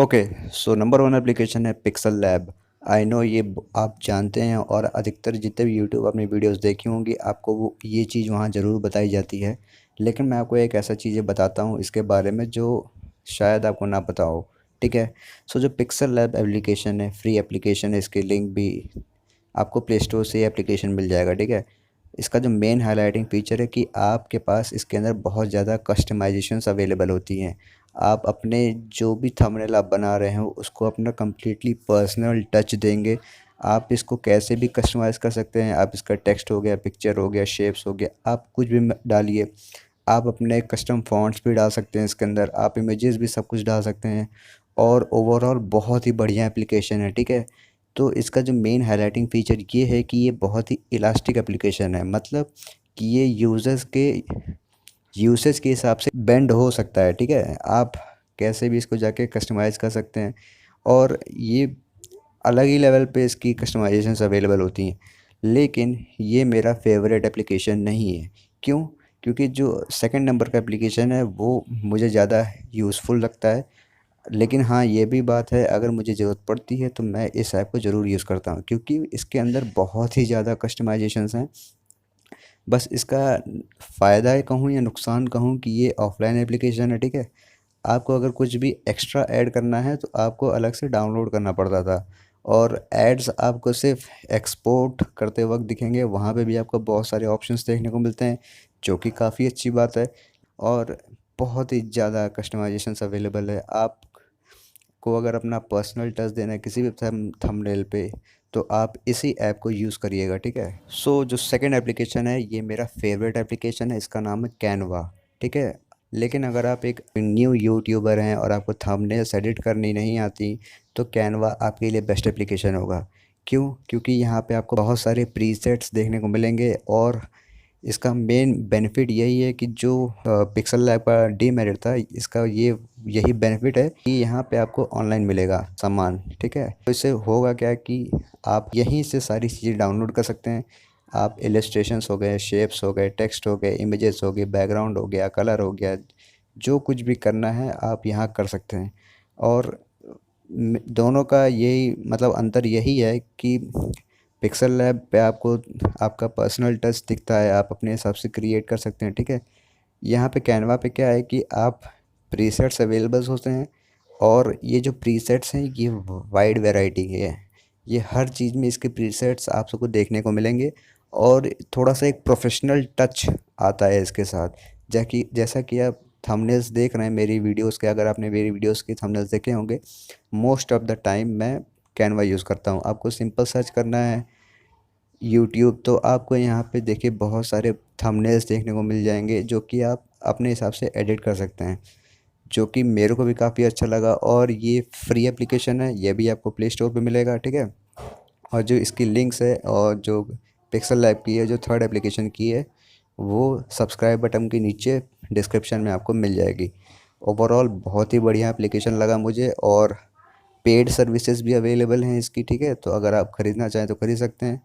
Okay. So number one application है pixel lab. I know ये आप जानते हैं और अधिकतर जितने भी यूट्यूब अपनी वीडियोस देखी होंगी आपको वो ये चीज़ वहाँ ज़रूर बताई जाती है। लेकिन मैं आपको एक ऐसा चीज़ें बताता हूँ इसके बारे में जो शायद आपको ना पता हो। ठीक है। सो जो पिक्सल लैब एप्लीकेशन है फ्री एप्लीकेशन है, इसके लिंक भी आपको प्ले स्टोर से एप्लीकेशन मिल जाएगा। ठीक है। इसका जो मेन हाइलाइटिंग फीचर है कि आपके पास इसके अंदर बहुत ज़्यादा कस्टमाइजेशंस अवेलेबल होती हैं। आप अपने जो भी थंबनेल आप बना रहे हो उसको अपना कम्प्लीटली पर्सनल टच देंगे। आप इसको कैसे भी कस्टमाइज़ कर सकते हैं। आप इसका टेक्स्ट हो गया, पिक्चर हो गया, शेप्स हो गया, आप कुछ भी डालिए। आप अपने कस्टम फ़ॉन्ट्स भी डाल सकते हैं इसके अंदर, आप इमेजेस भी सब कुछ डाल सकते हैं। और ओवरऑल बहुत ही बढ़िया एप्लीकेशन है। ठीक है। तो इसका जो मेन हाइलाइटिंग फ़ीचर ये है कि ये बहुत ही इलास्टिक एप्लीकेशन है, मतलब कि ये यूज़र्स के यूसेज के हिसाब से बेंड हो सकता है। ठीक है। आप कैसे भी इसको जाके कस्टमाइज़ कर सकते हैं और ये अलग ही लेवल पे इसकी कस्टमाइजेशंस अवेलेबल होती हैं। लेकिन ये मेरा फेवरेट एप्लीकेशन नहीं है। क्यों? क्योंकि जो सेकंड नंबर का एप्लीकेशन है वो मुझे ज़्यादा यूज़फुल लगता है। लेकिन हाँ, ये भी बात है, अगर मुझे ज़रूरत पड़ती है तो मैं इस ऐप को ज़रूर यूज़ करता हूँ क्योंकि इसके अंदर बहुत ही ज़्यादा कस्टमाइजेशंस हैं। बस इसका फ़ायदा है कहूँ या नुकसान कहूँ कि ये ऑफ़लाइन एप्लीकेशन है। ठीक है। आपको अगर कुछ भी एक्स्ट्रा ऐड करना है तो आपको अलग से डाउनलोड करना पड़ता था और एड्स आपको सिर्फ एक्सपोर्ट करते वक्त दिखेंगे। वहाँ पे भी आपको बहुत सारे ऑप्शंस देखने को मिलते हैं जो कि काफ़ी अच्छी बात है। और बहुत ही ज़्यादा कस्टमाइजेशंस अवेलेबल है। आपको अगर अपना पर्सनल टच देना है किसी भी थंबनेल पे तो आप इसी ऐप को यूज़ करिएगा। ठीक है। सो जो सेकंड एप्लीकेशन है ये मेरा फेवरेट एप्लीकेशन है, इसका नाम है कैनवा। ठीक है। लेकिन अगर आप एक न्यू यूट्यूबर हैं और आपको थंबनेल्स एडिट करनी नहीं आती तो कैनवा आपके लिए बेस्ट एप्लीकेशन होगा। क्यों? क्योंकि यहाँ पे आपको बहुत सारे प्रीसेट्स देखने को मिलेंगे और इसका मेन बेनिफिट यही है कि जो पिक्सल लैब का डीमेरिट था इसका ये यही बेनिफिट है कि यहाँ पे आपको ऑनलाइन मिलेगा सामान। ठीक है। तो इससे होगा क्या कि आप यहीं से सारी चीज़ें डाउनलोड कर सकते हैं। आप इलस्ट्रेशंस हो गए, शेप्स हो गए, टेक्स्ट हो गए, इमेजेस हो गए, बैकग्राउंड हो गया, कलर हो गया, जो कुछ भी करना है आप यहाँ कर सकते हैं। और दोनों का यही मतलब अंतर यही है कि पिक्सल लैब पे आपको आपका पर्सनल टच दिखता है, आप अपने हिसाब से क्रिएट कर सकते हैं। ठीक है। यहाँ पे कैनवा पे क्या है कि आप प्रीसेट्स अवेलेबल होते हैं और ये जो प्रीसेट्स हैं ये वाइड वैरायटी के हैं। ये हर चीज़ में इसके प्रीसेट्स आप सबको देखने को मिलेंगे और थोड़ा सा एक प्रोफेशनल टच आता है इसके साथ। जैसा कि आप थंबनेल्स देख रहे हैं मेरी वीडियोस के, अगर आपने मेरी वीडियोस के थंबनेल्स देखे होंगे, मोस्ट ऑफ द टाइम मैं कैनवा यूज़ करता हूँ। आपको सिंपल सर्च करना है यूट्यूब तो आपको यहाँ पे देखिए बहुत सारे थंबनेल्स देखने को मिल जाएंगे जो कि आप अपने हिसाब से एडिट कर सकते हैं, जो कि मेरे को भी काफ़ी अच्छा लगा। और ये फ्री एप्लीकेशन है, ये भी आपको प्ले स्टोर पे मिलेगा। ठीक है। और जो इसकी लिंक्स है और जो पिक्सल लैब की है जो थर्ड एप्लीकेशन की है वो सब्सक्राइब बटन के नीचे डिस्क्रिप्शन में आपको मिल जाएगी। ओवरऑल बहुत ही बढ़िया एप्लीकेशन लगा मुझे और पेड सर्विसेज भी अवेलेबल हैं इसकी। ठीक है। तो अगर आप ख़रीदना चाहें तो खरीद सकते हैं।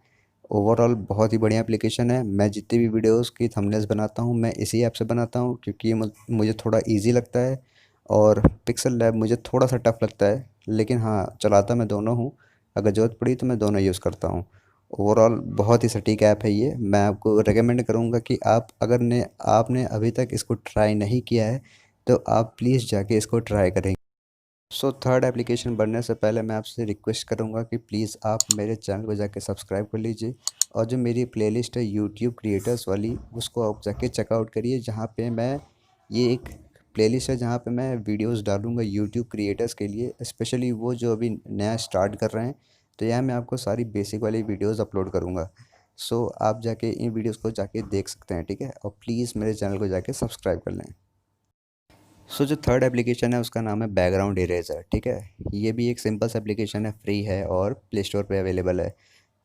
ओवरऑल बहुत ही बढ़िया एप्लीकेशन है। मैं जितनी भी वीडियोस की थंबनेल्स बनाता हूँ मैं इसी ऐप से बनाता हूँ क्योंकि ये मुझे थोड़ा इजी लगता है और पिक्सल लैब मुझे थोड़ा सा टफ लगता है। लेकिन हाँ, चलाता मैं दोनों हूँ, अगर ज़रूरत पड़ी तो मैं दोनों यूज़ करता हूँ। ओवरऑल बहुत ही सटीक ऐप है ये। मैं आपको रेकमेंड करूँगा कि आप अगर ने आपने अभी तक इसको ट्राई नहीं किया है तो आप प्लीज़ जाके इसको ट्राई करें। सो थर्ड एप्लीकेशन बढ़ने से पहले मैं आपसे रिक्वेस्ट करूंगा कि प्लीज़ आप मेरे चैनल को जाके सब्सक्राइब कर लीजिए और जो मेरी प्लेलिस्ट है यूट्यूब क्रिएटर्स वाली उसको आप जाके चेकआउट करिए, जहाँ पे मैं ये एक प्लेलिस्ट है जहाँ पे मैं वीडियोस डालूंगा यूट्यूब क्रिएटर्स के लिए, स्पेशली वो जो अभी नया स्टार्ट कर रहे हैं। तो यहाँ मैं आपको सारी बेसिक वाली वीडियोज़ अपलोड करूँगा। सो आप जाके इन वीडियोज़ को जाके देख सकते हैं। ठीक है। और प्लीज़ मेरे चैनल को जाके सब्सक्राइब कर लें। सो जो थर्ड एप्लीकेशन है उसका नाम है बैकग्राउंड इरेज़र। ठीक है। ये भी एक सिंपल सा एप्लीकेशन है, फ्री है और प्ले स्टोर पे अवेलेबल है।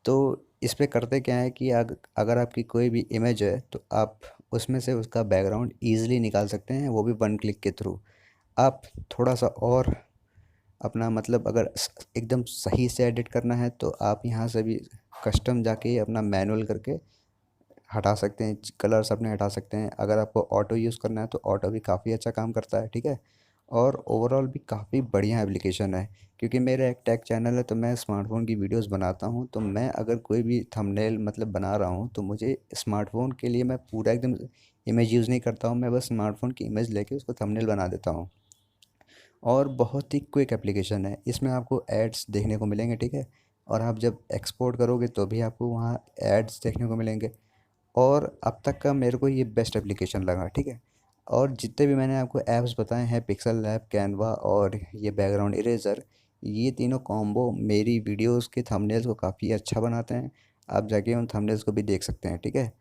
तो इस पे करते क्या है कि अगर आपकी कोई भी इमेज है तो आप उसमें से उसका बैकग्राउंड ईज़िली निकाल सकते हैं, वो भी वन क्लिक के थ्रू। आप थोड़ा सा और अपना मतलब अगर एकदम सही से एडिट करना है तो आप यहाँ से भी कस्टम जाके अपना मैनुअल करके हटा सकते हैं, कलर्स अपने हटा सकते हैं। अगर आपको ऑटो यूज़ करना है तो ऑटो भी काफ़ी अच्छा काम करता है। ठीक है। और ओवरऑल भी काफ़ी बढ़िया एप्लीकेशन है, क्योंकि मेरा एक टेक चैनल है तो मैं स्मार्टफ़ोन की वीडियोस बनाता हूँ। तो मैं अगर कोई भी थंबनेल मतलब बना रहा हूँ तो मुझे स्मार्टफ़ोन के लिए मैं पूरा एकदम इमेज यूज़ नहीं करता हूँ, मैं बस स्मार्टफ़ोन की इमेज लेके उसको थंबनेल बना देता हूँ। और बहुत ही क्विक एप्लीकेशन है, इसमें आपको एड्स देखने को मिलेंगे, ठीक है। और आप जब एक्सपोर्ट करोगे तो भी आपको वहाँ एड्स देखने को मिलेंगे। और अब तक का मेरे को ये बेस्ट एप्लीकेशन लगा, ठीक है। और जितने भी मैंने आपको ऐप्स बताए हैं, पिक्सल लैब, कैनवा और ये बैकग्राउंड इरेज़र, ये तीनों कॉम्बो मेरी वीडियोस के थंबनेल्स को काफ़ी अच्छा बनाते हैं। आप जाके उन थंबनेल्स को भी देख सकते हैं, ठीक है।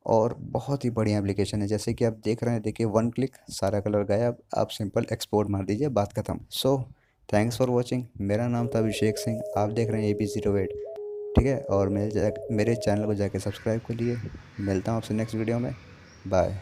और बहुत ही बढ़िया एप्लीकेशन है, जैसे कि आप देख रहे हैं, देखिए वन क्लिक सारा कलर गया, आप सिंपल एक्सपोर्ट मार दीजिए, बात खत्म। So thanks for watching. मेरा नाम था अभिषेक सिंह, आप देख रहे हैं AB08, ठीक है। और मेरे चैनल को जाके सब्सक्राइब कर लिए। मिलता हूँ आपसे नेक्स्ट वीडियो में। बाय।